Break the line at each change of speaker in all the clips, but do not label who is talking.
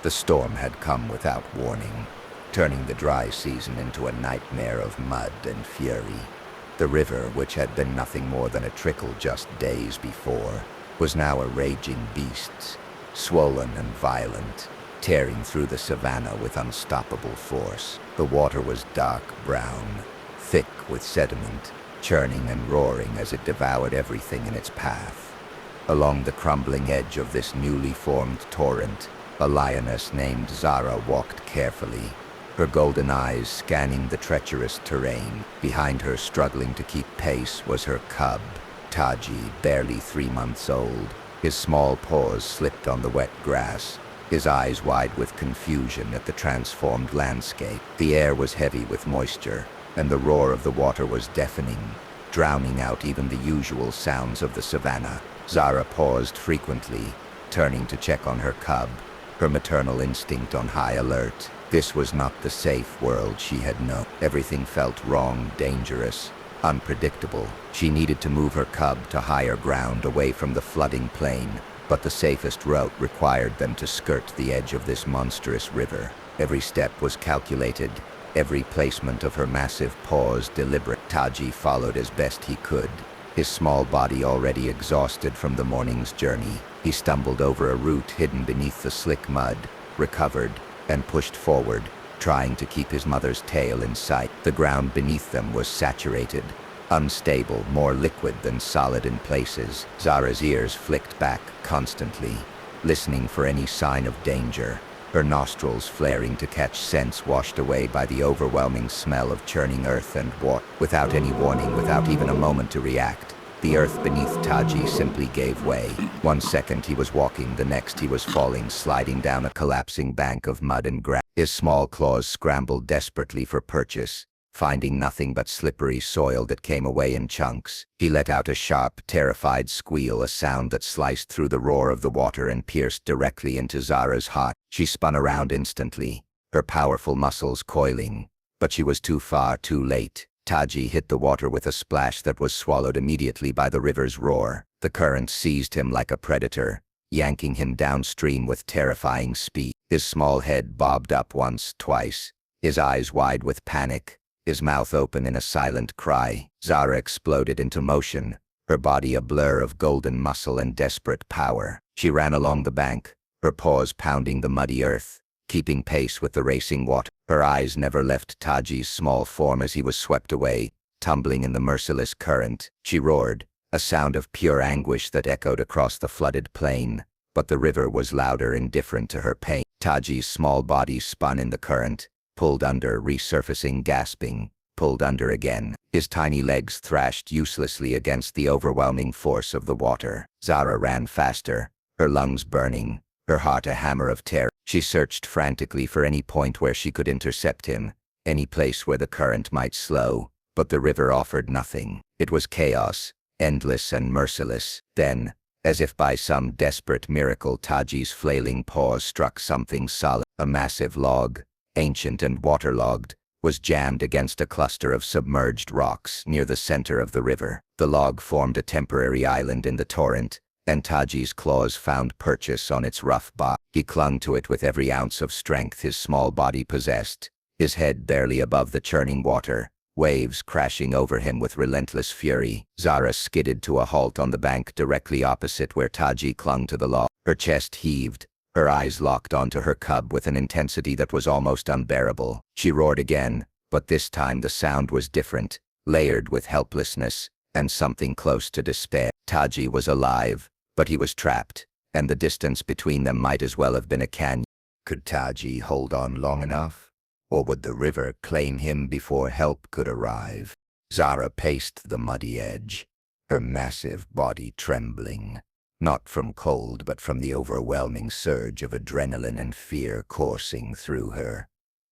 The storm had come without warning, turning the dry season into a nightmare of mud and fury. The river, which had been nothing more than a trickle just days before, was now a raging beast, swollen and violent, tearing through the savannah with unstoppable force. The water was dark brown, thick with sediment, churning and roaring as it devoured everything in its path. Along the crumbling edge of this newly formed torrent, a lioness named Zara walked carefully, her golden eyes scanning the treacherous terrain. Behind her, struggling to keep pace, was her cub, Taji, barely 3 months old. His small paws slipped on the wet grass, his eyes wide with confusion at the transformed landscape. The air was heavy with moisture, and the roar of the water was deafening, drowning out even the usual sounds of the savannah. Zara paused frequently, turning to check on her cub, her maternal instinct on high alert. This was not the safe world she had known. Everything felt wrong, dangerous, unpredictable. She needed to move her cub to higher ground away from the flooding plain, but the safest route required them to skirt the edge of this monstrous river. Every step was calculated, every placement of her massive paws deliberate. Taji followed as best he could, his small body already exhausted from the morning's journey. He stumbled over a root hidden beneath the slick mud, recovered, and pushed forward, trying to keep his mother's tail in sight. The ground beneath them was saturated, unstable, more liquid than solid in places. Zara's ears flicked back constantly, listening for any sign of danger, her nostrils flaring to catch scents washed away by the overwhelming smell of churning earth and water. Without any warning, without even a moment to react, the earth beneath Taji simply gave way. 1 second he was walking, the next he was falling, sliding down a collapsing bank of mud and grass. His small claws scrambled desperately for purchase, finding nothing but slippery soil that came away in chunks. He let out a sharp, terrified squeal, a sound that sliced through the roar of the water and pierced directly into Zara's heart. She spun around instantly, her powerful muscles coiling, but she was too far, too late. Taji hit the water with a splash that was swallowed immediately by the river's roar. The current seized him like a predator, yanking him downstream with terrifying speed. His small head bobbed up once, twice, his eyes wide with panic, his mouth open in a silent cry. Zara exploded into motion, her body a blur of golden muscle and desperate power. She ran along the bank, her paws pounding the muddy earth, keeping pace with the racing water. Her eyes never left Taji's small form as he was swept away, tumbling in the merciless current. She roared, a sound of pure anguish that echoed across the flooded plain, but the river was louder, indifferent to her pain. Taji's small body spun in the current, pulled under, resurfacing, gasping, pulled under again. His tiny legs thrashed uselessly against the overwhelming force of the water. Zara ran faster, her lungs burning, her heart a hammer of terror. She searched frantically for any point where she could intercept him, any place where the current might slow, but the river offered nothing. It was chaos, endless and merciless. Then, as if by some desperate miracle, Taji's flailing paws struck something solid. A massive log, ancient and waterlogged, was jammed against a cluster of submerged rocks near the center of the river. The log formed a temporary island in the torrent, and Taji's claws found purchase on its rough bark. He clung to it with every ounce of strength his small body possessed, his head barely above the churning water, waves crashing over him with relentless fury. Zara skidded to a halt on the bank directly opposite where Taji clung to the log. Her chest heaved, her eyes locked onto her cub with an intensity that was almost unbearable. She roared again, but this time the sound was different, layered with helplessness and something close to despair. Taji was alive, but he was trapped, and the distance between them might as well have been a canyon. Could Taji hold on long enough? Or would the river claim him before help could arrive? Zara paced the muddy edge, her massive body trembling, not from cold but from the overwhelming surge of adrenaline and fear coursing through her.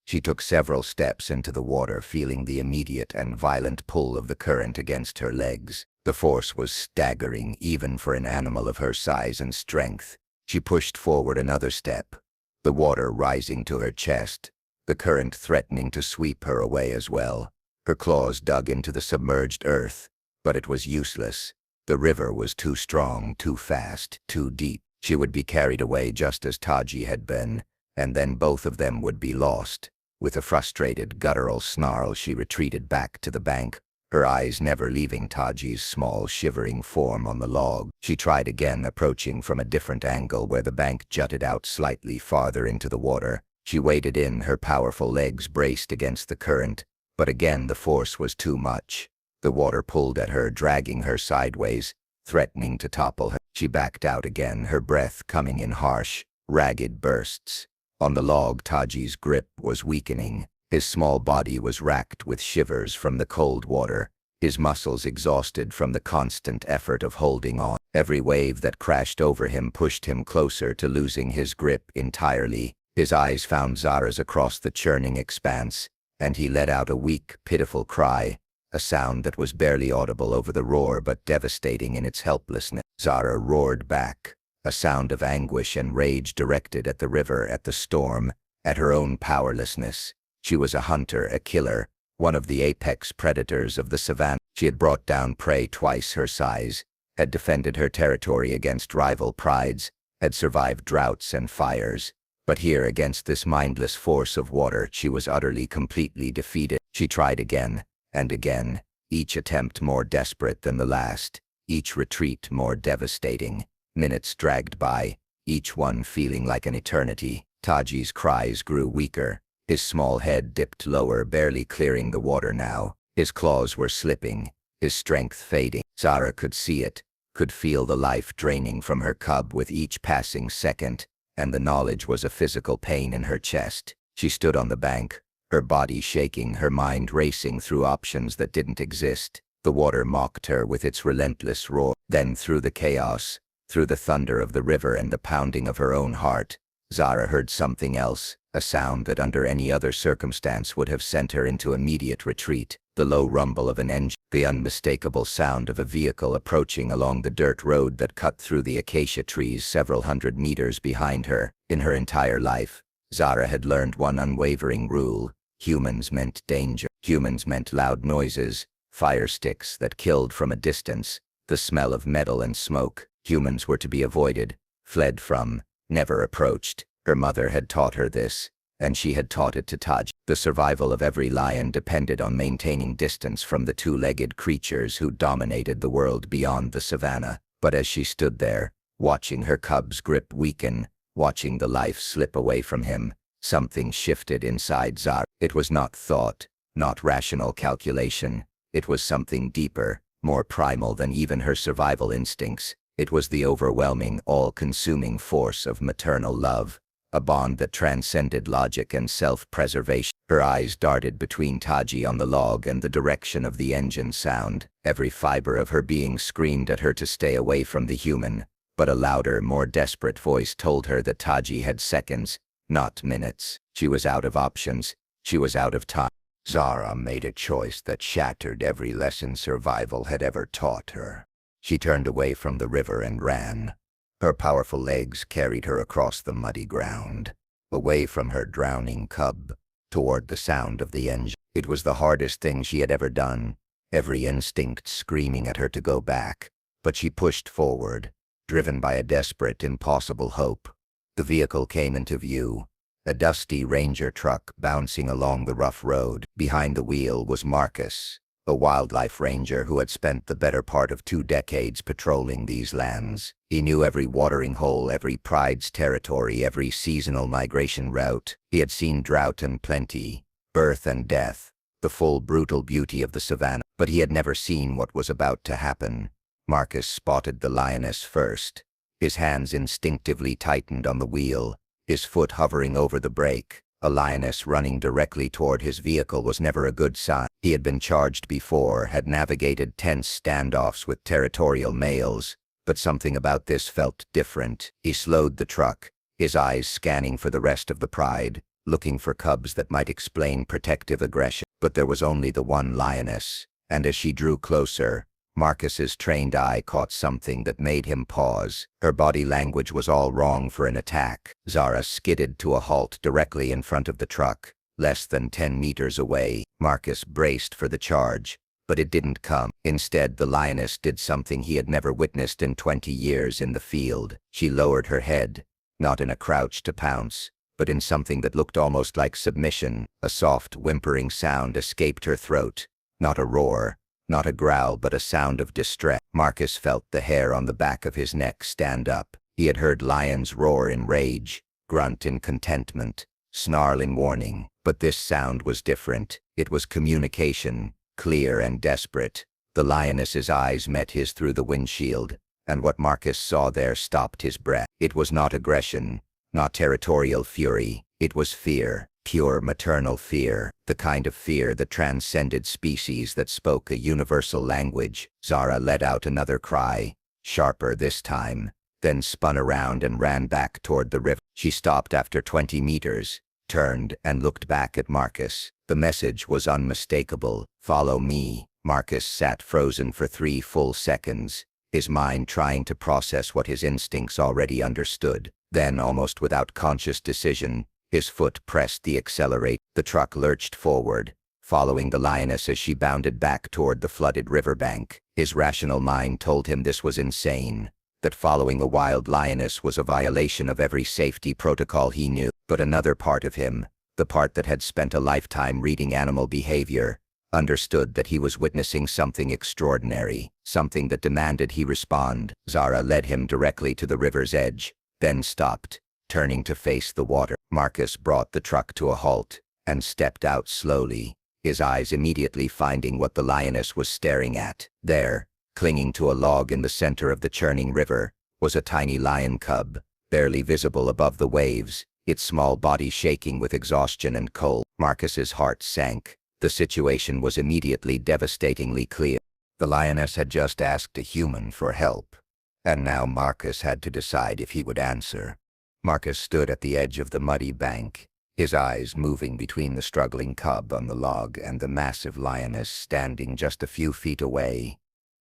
She took several steps into the water, feeling the immediate and violent pull of the current against her legs. The force was staggering, even for an animal of her size and strength. She pushed forward another step, the water rising to her chest, the current threatening to sweep her away as well. Her claws dug into the submerged earth, but it was useless. The river was too strong, too fast, too deep. She would be carried away just as Taji had been, and then both of them would be lost. With a frustrated, guttural snarl, she retreated back to the bank, her eyes never leaving Taji's small, shivering form on the log. She tried again, approaching from a different angle where the bank jutted out slightly farther into the water. She waded in, her powerful legs braced against the current, but again the force was too much. The water pulled at her, dragging her sideways, threatening to topple her. She backed out again, her breath coming in harsh, ragged bursts. On the log, Taji's grip was weakening. His small body was racked with shivers from the cold water, his muscles exhausted from the constant effort of holding on. Every wave that crashed over him pushed him closer to losing his grip entirely. His eyes found Zara's across the churning expanse, and he let out a weak, pitiful cry, a sound that was barely audible over the roar but devastating in its helplessness. Zara roared back, a sound of anguish and rage directed at the river, at the storm, at her own powerlessness. She was a hunter, a killer, one of the apex predators of the savannah. She had brought down prey twice her size, had defended her territory against rival prides, had survived droughts and fires. But here, against this mindless force of water, she was utterly, completely defeated. She tried again, and again, each attempt more desperate than the last, each retreat more devastating. Minutes dragged by, each one feeling like an eternity. Taji's cries grew weaker. His small head dipped lower, barely clearing the water now. His claws were slipping, his strength fading. Zara could see it, could feel the life draining from her cub with each passing second, and the knowledge was a physical pain in her chest. She stood on the bank, her body shaking, her mind racing through options that didn't exist. The water mocked her with its relentless roar. Then, through the chaos, through the thunder of the river and the pounding of her own heart, Zara heard something else, a sound that under any other circumstance would have sent her into immediate retreat. The low rumble of an engine, the unmistakable sound of a vehicle approaching along the dirt road that cut through the acacia trees several hundred meters behind her. In her entire life, Zara had learned one unwavering rule: humans meant danger. Humans meant loud noises, fire sticks that killed from a distance, the smell of metal and smoke. Humans were to be avoided, fled from, never approached. Her mother had taught her this, and she had taught it to Taj. The survival of every lion depended on maintaining distance from the two-legged creatures who dominated the world beyond the savannah. But as she stood there, watching her cub's grip weaken, watching the life slip away from him, something shifted inside Zara. It was not thought, not rational calculation. It was something deeper, more primal than even her survival instincts. It was the overwhelming, all-consuming force of maternal love, a bond that transcended logic and self-preservation. Her eyes darted between Taji on the log and the direction of the engine sound. Every fiber of her being screamed at her to stay away from the human, but a louder, more desperate voice told her that Taji had seconds, not minutes. She was out of options. She was out of time. Zara made a choice that shattered every lesson survival had ever taught her. She turned away from the river and ran. Her powerful legs carried her across the muddy ground, away from her drowning cub, toward the sound of the engine. It was the hardest thing she had ever done, every instinct screaming at her to go back, but she pushed forward, driven by a desperate, impossible hope. The vehicle came into view, a dusty ranger truck bouncing along the rough road. Behind the wheel was Marcus, a wildlife ranger who had spent the better part of 2 decades patrolling these lands. He knew every watering hole, every pride's territory, every seasonal migration route. He had seen drought and plenty, birth and death, the full brutal beauty of the savannah, but he had never seen what was about to happen. Marcus spotted the Lioness first. His hands instinctively tightened on the wheel, his foot hovering over the brake. A lioness running directly toward his vehicle was never a good sign. He had been charged before, had navigated tense standoffs with territorial males, but something about this felt different. He slowed the truck, his eyes scanning for the rest of the pride, looking for cubs that might explain protective aggression. But there was only the one lioness, and as she drew closer, Marcus's trained eye caught something that made him pause. Her body language was all wrong for an attack. Zara skidded to a halt directly in front of the truck, less than 10 meters away. Marcus braced for the charge, but it didn't come. Instead, the lioness did something he had never witnessed in 20 years in the field. She lowered her head, not in a crouch to pounce, but in something that looked almost like submission, a soft, whimpering sound escaped her throat. Not a roar, not a growl, but a sound of distress. Marcus felt the hair on the back of his neck stand up. He had heard lions roar in rage, grunt in contentment, snarl in warning, but this sound was different. It was communication, clear and desperate. The lioness's eyes met his through the windshield, and what Marcus saw there stopped his breath. It was not aggression, not territorial fury. It was fear, pure maternal fear, the kind of fear that transcended species, that spoke a universal language. Zara let out another cry, sharper this time, then spun around and ran back toward the river. She stopped after 20 meters, turned, and looked back at Marcus. The message was unmistakable. "Follow me." Marcus sat frozen for 3 full seconds, his mind trying to process what his instincts already understood. Then, almost without conscious decision, his foot pressed the accelerator. The truck lurched forward, following the lioness as she bounded back toward the flooded riverbank. His rational mind told him this was insane, that following a wild lioness was a violation of every safety protocol he knew. But another part of him, the part that had spent a lifetime reading animal behavior, understood that he was witnessing something extraordinary, something that demanded he respond. Zara led him directly to the river's edge, then stopped, turning to face the water. Marcus brought the truck to a halt, and stepped out slowly, his eyes immediately finding what the lioness was staring at. There, clinging to a log in the center of the churning river, was a tiny lion cub, barely visible above the waves, its small body shaking with exhaustion and cold. Marcus's heart sank. The situation was immediately devastatingly clear. The lioness had just asked a human for help, and now Marcus had to decide if he would answer. Marcus stood at the edge of the muddy bank, his eyes moving between the struggling cub on the log and the massive lioness standing just a few feet away.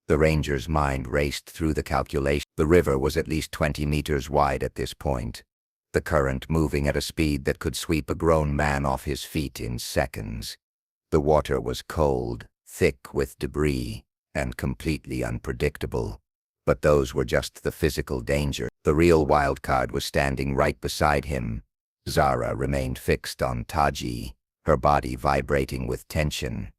The ranger's mind raced through the calculation. The river was at least 20 meters wide at this point, the current moving at a speed that could sweep a grown man off his feet in seconds. The water was cold, thick with debris, and completely unpredictable. But those were just the physical danger. The real wildcard was standing right beside him. Zara remained fixed on Taji, her body vibrating with tension.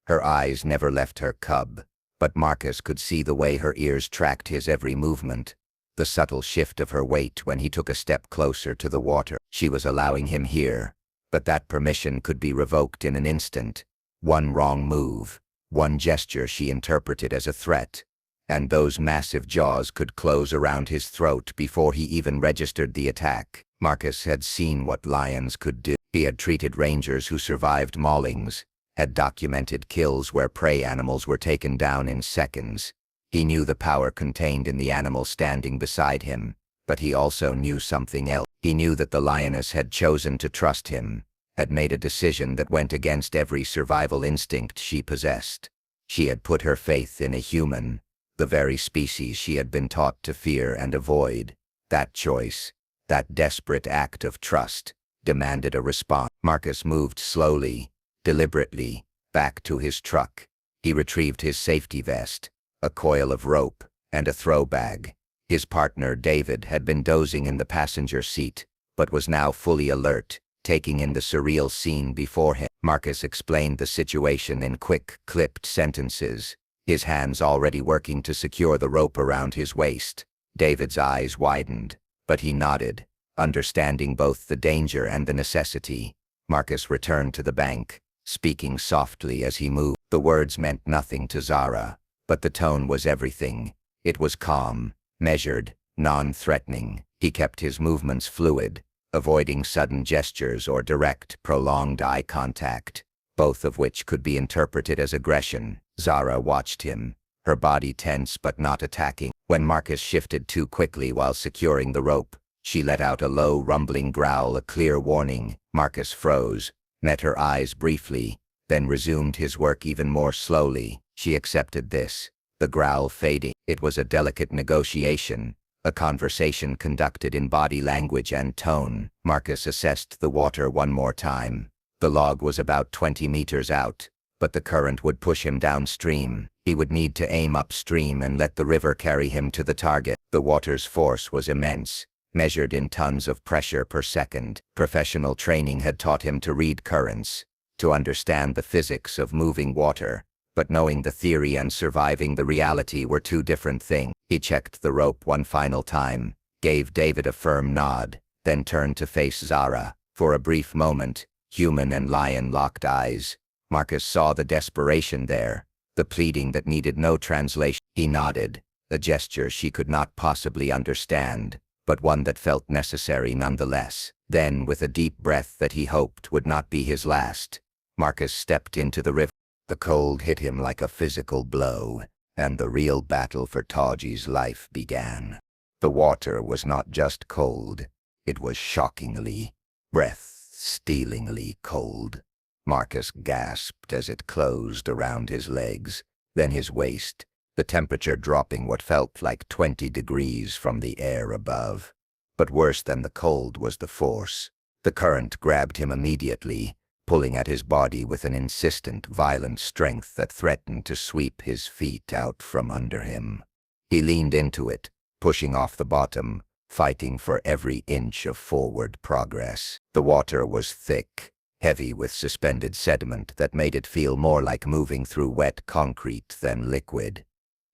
Her eyes never left her cub, but Marcus could see the way her ears tracked his every movement, the subtle shift of her weight when he took a step closer to the water. She was allowing him here, but that permission could be revoked in an instant. One wrong move, one gesture she interpreted as a threat, and those massive jaws could close around his throat before he even registered the attack. Marcus had seen what lions could do. He had treated rangers who survived maulings, had documented kills where prey animals were taken down in seconds. He knew the power contained in the animal standing beside him, but he also knew something else. He knew that the lioness had chosen to trust him, had made a decision that went against every survival instinct she possessed. She had put her faith in a human, the very species she had been taught to fear and avoid. That choice, that desperate act of trust, demanded a response. Marcus moved slowly, deliberately, back to his truck. He retrieved his safety vest, a coil of rope, and a throw bag. His partner, David, had been dozing in the passenger seat, but was now fully alert, taking in the surreal scene before him. Marcus explained the situation in quick, clipped sentences, his hands already working to secure the rope around his waist. David's eyes widened, but he nodded, understanding both the danger and the necessity. Marcus returned to the bank, speaking softly as he moved. The words meant nothing to Zara, but the tone was everything. It was calm, measured, non-threatening. He kept his movements fluid, avoiding sudden gestures or direct, prolonged eye contact, both of which could be interpreted as aggression. Zara watched him, her body tense but not attacking. When Marcus shifted too quickly while securing the rope, she let out a low, rumbling growl, a clear warning. Marcus froze, met her eyes briefly, then resumed his work even more slowly. She accepted this, the growl fading. It was a delicate negotiation, a conversation conducted in body language and tone. Marcus assessed the water one more time. The log was about 20 meters out, but the current would push him downstream. He would need to aim upstream and let the river carry him to the target. The water's force was immense, measured in tons of pressure per second. Professional training had taught him to read currents, to understand the physics of moving water, but knowing the theory and surviving the reality were two different things. He checked the rope one final time, gave David a firm nod, then turned to face Zara. For a brief moment, human and lion locked eyes. Marcus saw the desperation there, the pleading that needed no translation. He nodded, a gesture she could not possibly understand, but one that felt necessary nonetheless. Then, with a deep breath that he hoped would not be his last, Marcus stepped into the river. The cold hit him like a physical blow, and the real battle for Taji's life began. The water was not just cold, it was shockingly, breath-stealingly cold. Marcus gasped as it closed around his legs, then his waist, the temperature dropping what felt like 20 degrees from the air above. But worse than the cold was the force. The current grabbed him immediately, pulling at his body with an insistent, violent strength that threatened to sweep his feet out from under him. He leaned into it, pushing off the bottom, fighting for every inch of forward progress. The water was thick, heavy with suspended sediment that made it feel more like moving through wet concrete than liquid.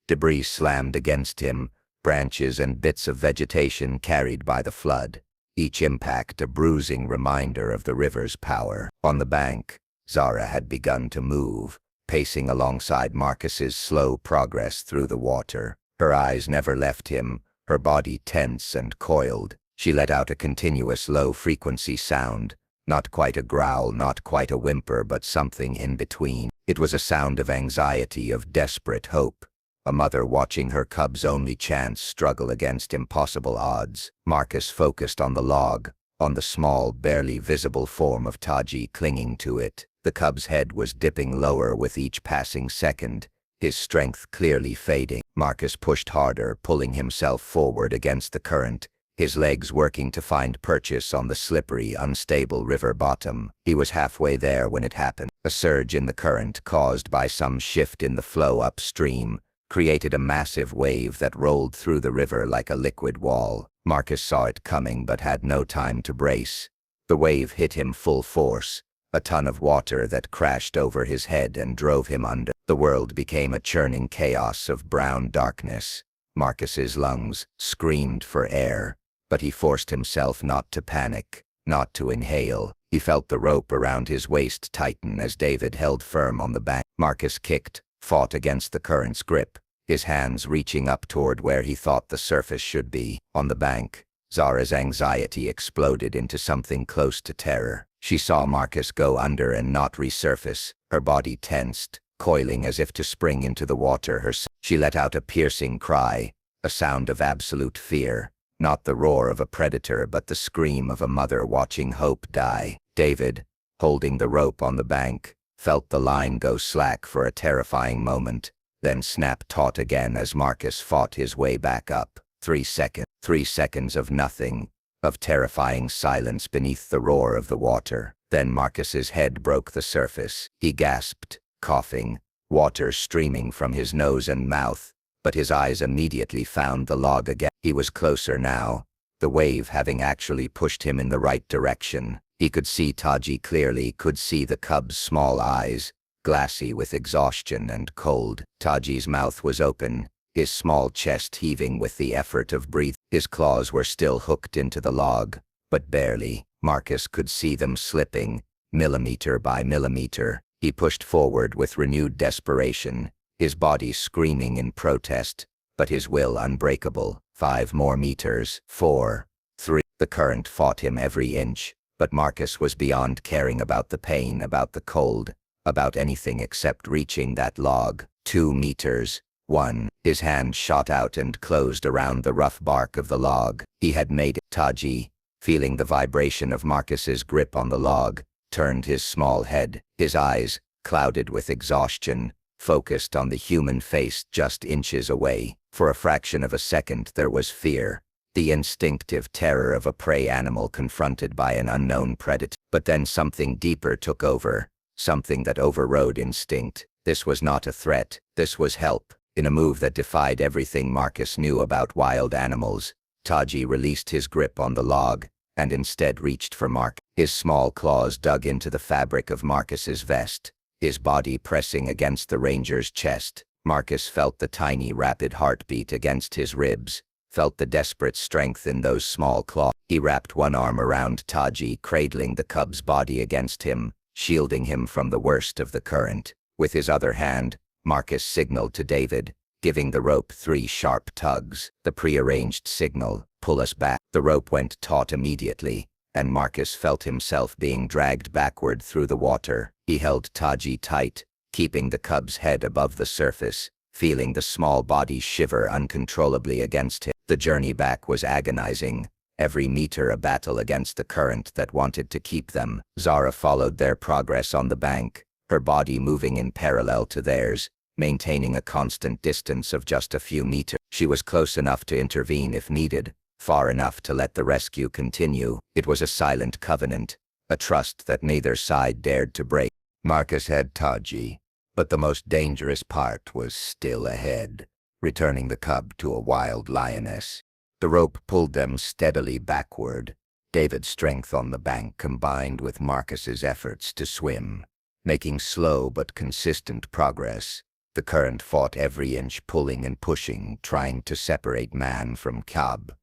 Debris slammed against him, branches and bits of vegetation carried by the flood, each impact a bruising reminder of the river's power. On the bank, Zara had begun to move, pacing alongside Marcus's slow progress through the water. Her eyes never left him, her body tense and coiled. She let out a continuous low-frequency sound, not quite a growl, not quite a whimper, but something in between. It was a sound of anxiety, of desperate hope. A mother watching her cub's only chance struggle against impossible odds. Marcus focused on the log, on the small, barely visible form of Taji clinging to it. The cub's head was dipping lower with each passing second, his strength clearly fading. Marcus pushed harder, pulling himself forward against the current, his legs working to find purchase on the slippery, unstable river bottom. He was halfway there when it happened. A surge in the current, caused by some shift in the flow upstream, created a massive wave that rolled through the river like a liquid wall. Marcus saw it coming but had no time to brace. The wave hit him full force, a ton of water that crashed over his head and drove him under. The world became a churning chaos of brown darkness. Marcus's lungs screamed for air, but he forced himself not to panic, not to inhale. He felt the rope around his waist tighten as David held firm on the bank. Marcus kicked, fought against the current's grip, his hands reaching up toward where he thought the surface should be. On the bank, Zara's anxiety exploded into something close to terror. She saw Marcus go under and not resurface, her body tensed, coiling as if to spring into the water herself. She let out a piercing cry, a sound of absolute fear, not the roar of a predator but the scream of a mother watching hope die. David, holding the rope on the bank, felt the line go slack for a terrifying moment, then snap taut again as Marcus fought his way back up. 3 seconds. 3 seconds of nothing, of terrifying silence beneath the roar of the water. Then Marcus's head broke the surface. He gasped, coughing, water streaming from his nose and mouth, but his eyes immediately found the log again. He was closer now, the wave having actually pushed him in the right direction. He could see Taji clearly, could see the cub's small eyes, glassy with exhaustion and cold. Taji's mouth was open, his small chest heaving with the effort of breathing. His claws were still hooked into the log, but barely. Marcus could see them slipping, millimeter by millimeter. He pushed forward with renewed desperation, his body screaming in protest, but his will unbreakable. 5 more meters. 4. 3. The current fought him every inch, but Marcus was beyond caring about the pain, about the cold, about anything except reaching that log. 2 meters. 1. His hand shot out and closed around the rough bark of the log. He had made it. Taji, feeling the vibration of Marcus's grip on the log, turned his small head, his eyes, clouded with exhaustion, focused on the human face just inches away. For a fraction of a second there was fear, the instinctive terror of a prey animal confronted by an unknown predator. But then something deeper took over, something that overrode instinct. This was not a threat, this was help. In a move that defied everything Marcus knew about wild animals, Taji released his grip on the log and instead reached for Mark. His small claws dug into the fabric of Marcus's vest, his body pressing against the ranger's chest. Marcus felt the tiny, rapid heartbeat against his ribs, felt the desperate strength in those small claws. He wrapped one arm around Taji, cradling the cub's body against him, shielding him from the worst of the current. With his other hand, Marcus signaled to David, giving the rope 3 sharp tugs, the prearranged signal, "Pull us back." The rope went taut immediately, and Marcus felt himself being dragged backward through the water. He held Taji tight, keeping the cub's head above the surface, feeling the small body shiver uncontrollably against him. The journey back was agonizing, every meter a battle against the current that wanted to keep them. Zara followed their progress on the bank, her body moving in parallel to theirs, maintaining a constant distance of just a few meters. She was close enough to intervene if needed, far enough to let the rescue continue. It was a silent covenant, a trust that neither side dared to break. Marcus had Taji, but the most dangerous part was still ahead, returning the cub to a wild lioness. The rope pulled them steadily backward. David's strength on the bank combined with Marcus's efforts to swim, making slow but consistent progress. The current fought every inch, pulling and pushing, trying to separate man from cub.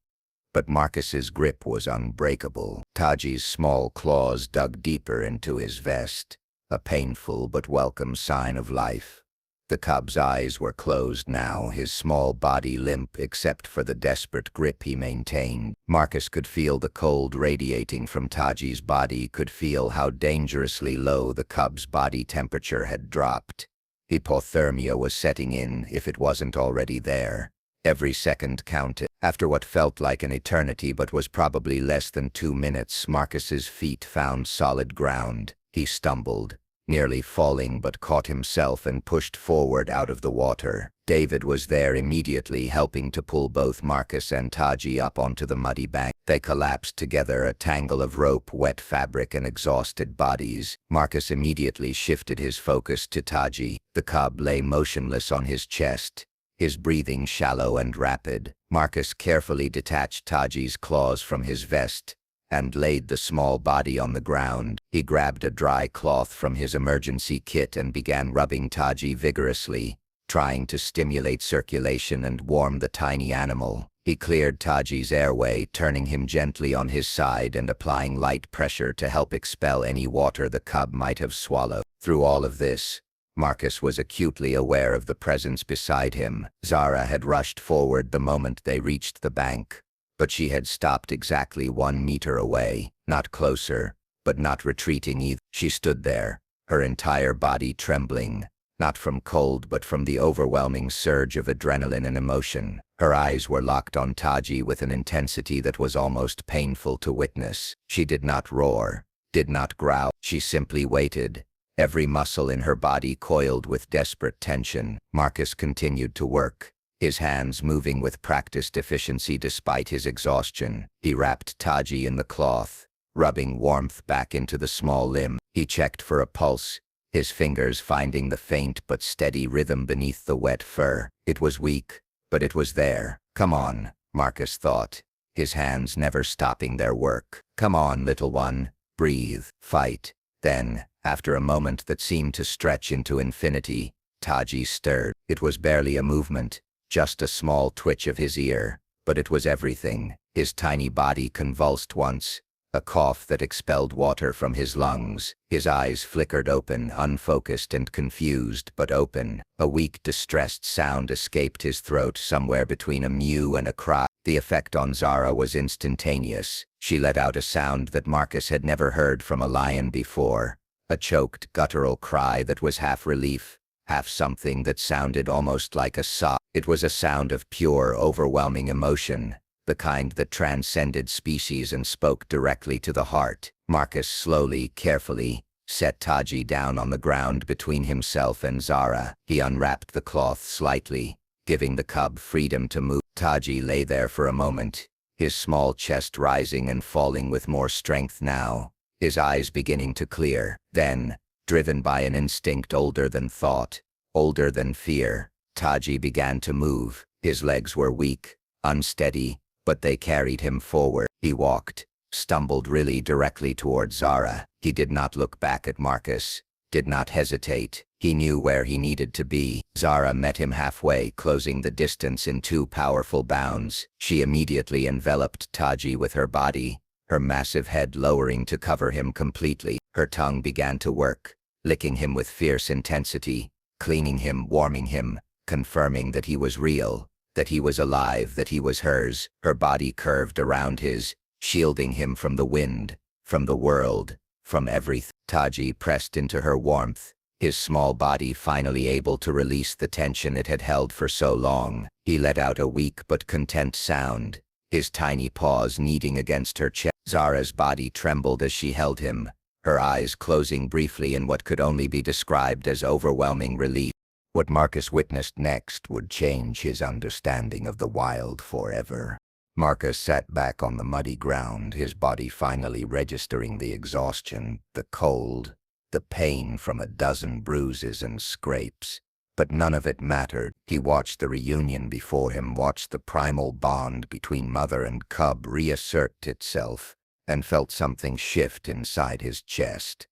But Marcus's grip was unbreakable. Taji's small claws dug deeper into his vest, a painful but welcome sign of life. The cub's eyes were closed now, his small body limp except for the desperate grip he maintained. Marcus could feel the cold radiating from Taji's body, could feel how dangerously low the cub's body temperature had dropped. Hypothermia was setting in, if it wasn't already there. Every second counted. After what felt like an eternity but was probably less than 2 minutes, Marcus's feet found solid ground. He stumbled, nearly falling, but caught himself and pushed forward out of the water. David was there immediately, helping to pull both Marcus and Taji up onto the muddy bank. They collapsed together, a tangle of rope, wet fabric, and exhausted bodies. Marcus immediately shifted his focus to Taji. The cub lay motionless on his chest, his breathing shallow and rapid. Marcus carefully detached Taji's claws from his vest and laid the small body on the ground. He grabbed a dry cloth from his emergency kit and began rubbing Taji vigorously, trying to stimulate circulation and warm the tiny animal. He cleared Taji's airway, turning him gently on his side and applying light pressure to help expel any water the cub might have swallowed. Through all of this, Marcus was acutely aware of the presence beside him. Zara had rushed forward the moment they reached the bank, but she had stopped exactly 1 meter away, not closer, but not retreating either. She stood there, her entire body trembling, not from cold but from the overwhelming surge of adrenaline and emotion. Her eyes were locked on Taji with an intensity that was almost painful to witness. She did not roar, did not growl. She simply waited, every muscle in her body coiled with desperate tension. Marcus continued to work, his hands moving with practiced efficiency despite his exhaustion. He wrapped Taji in the cloth, rubbing warmth back into the small limb. He checked for a pulse, his fingers finding the faint but steady rhythm beneath the wet fur. It was weak, but it was there. Come on, Marcus thought, his hands never stopping their work. Come on, little one, breathe, fight. Then, after a moment that seemed to stretch into infinity, Taji stirred. It was barely a movement, just a small twitch of his ear, but it was everything. His tiny body convulsed once, a cough that expelled water from his lungs. His eyes flickered open, unfocused and confused, but open. A weak, distressed sound escaped his throat, somewhere between a mew and a cry. The effect on Zara was instantaneous. She let out a sound that Marcus had never heard from a lion before, a choked, guttural cry that was half relief, half something that sounded almost like a sob. It was a sound of pure, overwhelming emotion, the kind that transcended species and spoke directly to the heart. Marcus slowly, carefully, set Taji down on the ground between himself and Zara. He unwrapped the cloth slightly, giving the cub freedom to move. Taji lay there for a moment, his small chest rising and falling with more strength now, his eyes beginning to clear. Then, driven by an instinct older than thought, older than fear, Taji began to move. His legs were weak, unsteady, but they carried him forward. He walked, stumbled really directly toward Zara. He did not look back at Marcus, did not hesitate. He knew where he needed to be. Zara met him halfway, closing the distance in 2 powerful bounds. She immediately enveloped Taji with her body, her massive head lowering to cover him completely. Her tongue began to work, licking him with fierce intensity, cleaning him, warming him, confirming that he was real, that he was alive, that he was hers. Her body curved around his, shielding him from the wind, from the world, from everything. Taji pressed into her warmth, his small body finally able to release the tension it had held for so long. He let out a weak but content sound, his tiny paws kneading against her chest. Zara's body trembled as she held him, her eyes closing briefly in what could only be described as overwhelming relief. What Marcus witnessed next would change his understanding of the wild forever. Marcus sat back on the muddy ground, his body finally registering the exhaustion, the cold, the pain from a dozen bruises and scrapes. But none of it mattered. He watched the reunion before him, watched the primal bond between mother and cub reassert itself, and felt something shift inside his chest.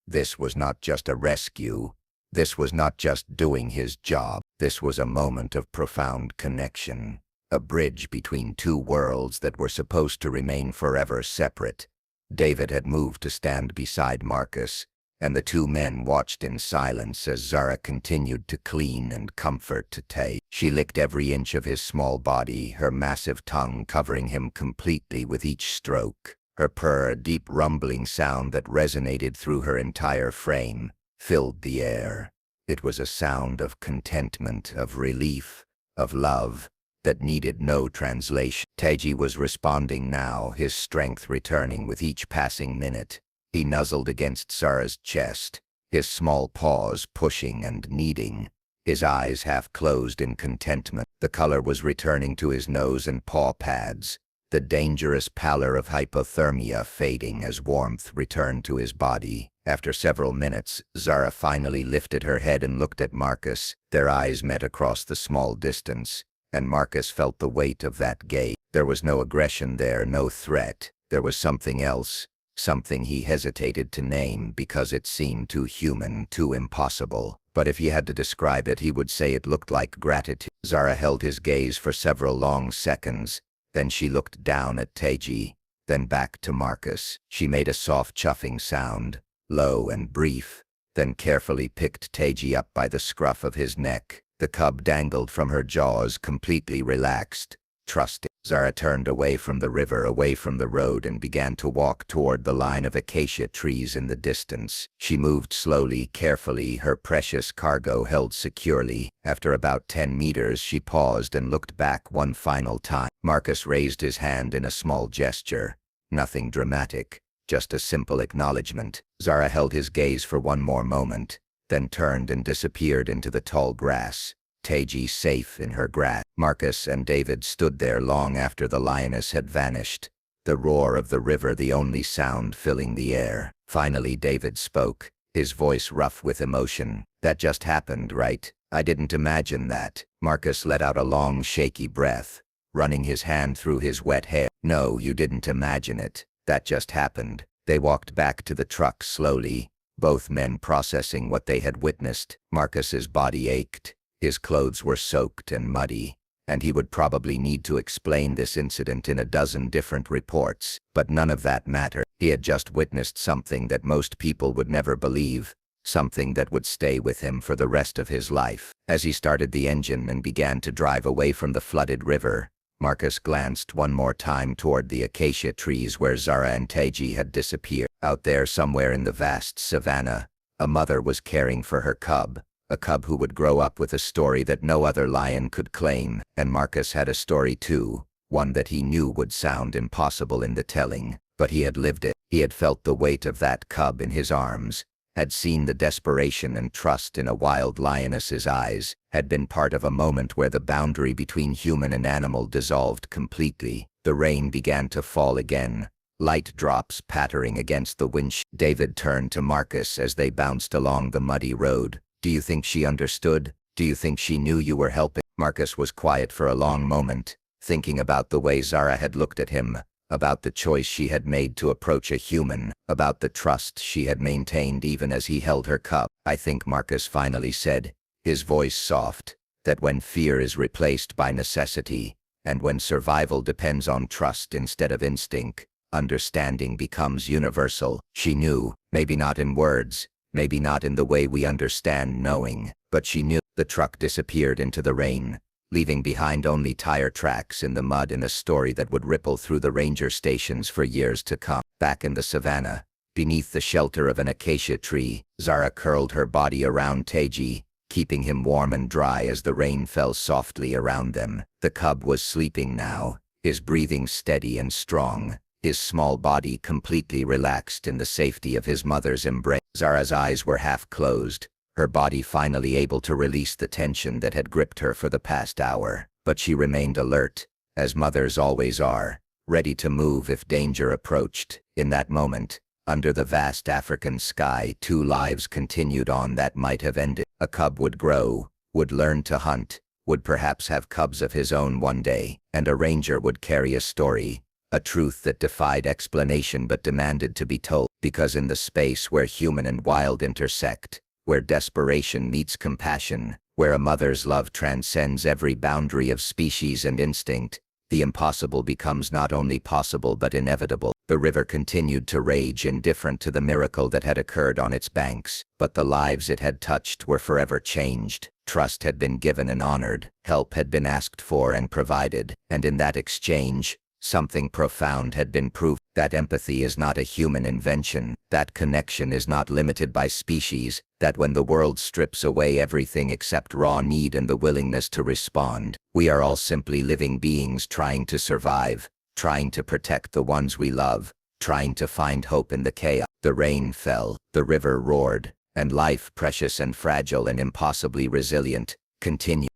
This was not just a rescue. This was not just doing his job. This was a moment of profound connection, a bridge between 2 worlds that were supposed to remain forever separate. David had moved to stand beside Marcus, and the 2 men watched in silence as Zara continued to clean and comfort Tay. She licked every inch of his small body, her massive tongue covering him completely with each stroke. Her purr, a deep rumbling sound that resonated through her entire frame, filled the air. It was a sound of contentment, of relief, of love, that needed no translation. Taji was responding now, his strength returning with each passing minute. He nuzzled against Zara's chest, his small paws pushing and kneading, his eyes half closed in contentment. The color was returning to his nose and paw pads, the dangerous pallor of hypothermia fading as warmth returned to his body. After several minutes, Zara finally lifted her head and looked at Marcus. Their eyes met across the small distance, and Marcus felt the weight of that gaze. There was no aggression there, no threat. There was something else, something he hesitated to name because it seemed too human, too impossible. But if he had to describe it, he would say it looked like gratitude. Zara held his gaze for several long seconds. Then she looked down at Taji, then back to Marcus. She made a soft chuffing sound, low and brief, then carefully picked Taji up by the scruff of his neck. The cub dangled from her jaws, completely relaxed, trusting. Zara turned away from the river, away from the road, and began to walk toward the line of acacia trees in the distance. She moved slowly, carefully, her precious cargo held securely. After about 10 meters, she paused and looked back one final time. Marcus raised his hand in a small gesture. Nothing dramatic, just a simple acknowledgement. Zara held his gaze for one more moment, then turned and disappeared into the tall grass. Taji safe in her grasp. Marcus and David stood there long after the lioness had vanished, the roar of the river the only sound filling the air. Finally David spoke, his voice rough with emotion. "That just happened, right? I didn't imagine that." Marcus let out a long, shaky breath, running his hand through his wet hair. "No, you didn't imagine it. That just happened." They walked back to the truck slowly, both men processing what they had witnessed. Marcus's body ached. His clothes were soaked and muddy, and he would probably need to explain this incident in a dozen different reports. But none of that mattered. He had just witnessed something that most people would never believe, something that would stay with him for the rest of his life. As he started the engine and began to drive away from the flooded river, Marcus glanced one more time toward the acacia trees where Zara and Taji had disappeared. Out there somewhere in the vast savanna, a mother was caring for her cub. A cub who would grow up with a story that no other lion could claim. And Marcus had a story too, one that he knew would sound impossible in the telling, but he had lived it. He had felt the weight of that cub in his arms, had seen the desperation and trust in a wild lioness's eyes, had been part of a moment where the boundary between human and animal dissolved completely. The rain began to fall again, light drops pattering against the windshield. David turned to Marcus as they bounced along the muddy road. "Do you think she understood? Do you think she knew you were helping?" Marcus was quiet for a long moment, thinking about the way Zara had looked at him, about the choice she had made to approach a human, about the trust she had maintained even as he held her cup. "I think," Marcus finally said, his voice soft, "that when fear is replaced by necessity, and when survival depends on trust instead of instinct, understanding becomes universal." She knew, maybe not in words, maybe not in the way we understand knowing, but she knew. The truck disappeared into the rain, leaving behind only tire tracks in the mud in a story that would ripple through the ranger stations for years to come. Back in the savannah, beneath the shelter of an acacia tree, Zara curled her body around Teji, keeping him warm and dry as the rain fell softly around them. The cub was sleeping now, his breathing steady and strong, his small body completely relaxed in the safety of his mother's embrace. Zara's eyes were half closed, her body finally able to release the tension that had gripped her for the past hour. But she remained alert, as mothers always are, ready to move if danger approached. In that moment, under the vast African sky, two lives continued on that might have ended. A cub would grow, would learn to hunt, would perhaps have cubs of his own one day, and a ranger would carry a story, a truth that defied explanation but demanded to be told. Because in the space where human and wild intersect, where desperation meets compassion, where a mother's love transcends every boundary of species and instinct, the impossible becomes not only possible but inevitable. The river continued to rage, indifferent to the miracle that had occurred on its banks, but the lives it had touched were forever changed. Trust had been given and honored, help had been asked for and provided, and in that exchange, something profound had been proved: that empathy is not a human invention, that connection is not limited by species, that when the world strips away everything except raw need and the willingness to respond, we are all simply living beings trying to survive, trying to protect the ones we love, trying to find hope in the chaos. The rain fell, the river roared, and life, precious and fragile and impossibly resilient, continued.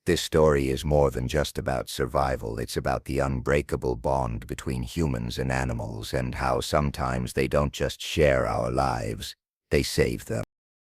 This story is more than just about survival. It's about the unbreakable bond between humans and animals, and how sometimes they don't just share our lives, they save them.